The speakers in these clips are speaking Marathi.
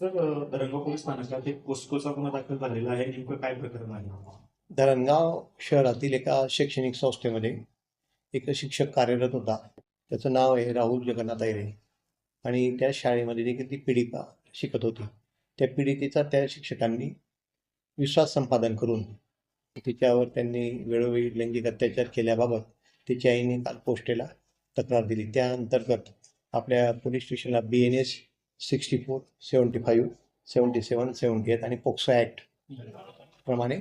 तर धरणगाव पोलीस स्थानकात एक पोस्कोचा गुन्हा दाखल झालेला आहे. नेमकं काय प्रकरण आहे? धरणगाव शहरातील एका शैक्षणिक संस्थेमध्ये एक शिक्षक कार्यरत होता. त्याचं नाव आहे राहुल जगन्नाथ अहिरे आणि त्या शाळेमध्ये देखील ती पीडिका शिकत होती. त्या पीडितेचा त्या शिक्षकांनी विश्वास संपादन करून तिच्यावर त्यांनी वेळोवेळी लैंगिक अत्याचार केल्याबाबत तिच्या आईने काल पोस्टेला तक्रार दिली. त्या अंतर्गत आपल्या पोलीस स्टेशनला BNS 64, 75, 77, 78 आणि पोक्सो ॲक्ट प्रमाणे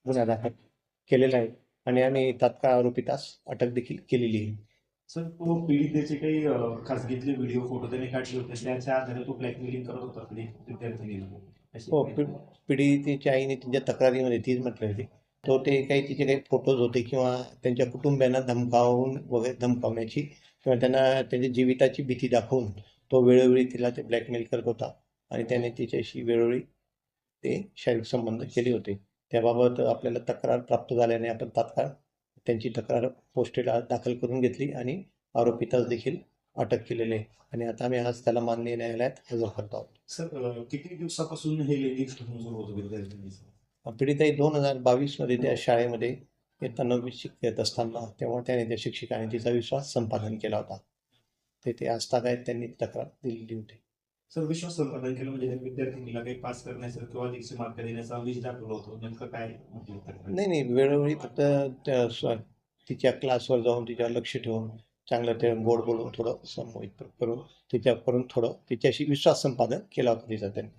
गुन्हा दाखल केलेला आहे आणि आम्ही तात्काळ आरोपीतास अटक देखील केलेली आहे. सर, तो पीडितेचे काही खासगीतले व्हिडिओ फोटो त्याने काढले होते, त्याच्या आधारे तो ब्लॅकमेलिंग करत होता कधी विद्यार्थिनीला अशी हो, माहिती. पीडितेच्या आईने तिच्या तक्रारीमध्ये तीच म्हटलं होती. तो ते काही तिचे काही फोटोज होते किंवा त्यांच्या कुटुंबियांना धमकावून वगैरे धमकावण्याची किंवा त्यांना त्यांच्या जीविताची भीती दाखवून तो वेळोवेळी तिला ते ब्लॅकमेल करत होता आणि त्याने तिच्याशी वेळोवेळी ते शारीरिक संबंध केले होते. त्याबाबत आपल्याला तक्रार प्राप्त झाल्याने आपण तात्काळ त्यांची तक्रार पोस्टेला दाखल करून घेतली आणि आरोपीतास देखील अटक केलेली आहे आणि आता आम्ही आज त्याला माननीय न्यायालयात हजर करतो आहोत. सर, किती दिवसापासून हे लैंगिक शोषण सुरू होतं विद्यार्थिनीचं? पीडिताई 2022 मध्ये त्या शाळेमध्ये इयत्ता 9वी शिकत असताना तेव्हा त्याने त्या शिक्षकाने तिचा विश्वास संपादन केला होता. ते असताना त्यांनी तक्रार दिलेली होती. सर, विश्वास संपादन केलं म्हणजे विद्यार्थिनीला काही पास करण्याचं किंवा अधिकचे मार्क देण्याचा विष दाखवला होतो, नेमकं काय म्हटलं? नाही वेळोवेळी फक्त तिच्या क्लासवर जाऊन तिच्यावर लक्ष ठेवून चांगलं ते गोड बोलून थोडं संमोहित करून तिच्याकडून थोडं तिच्याशी विश्वास संपादन केला होता तिचा त्यांनी.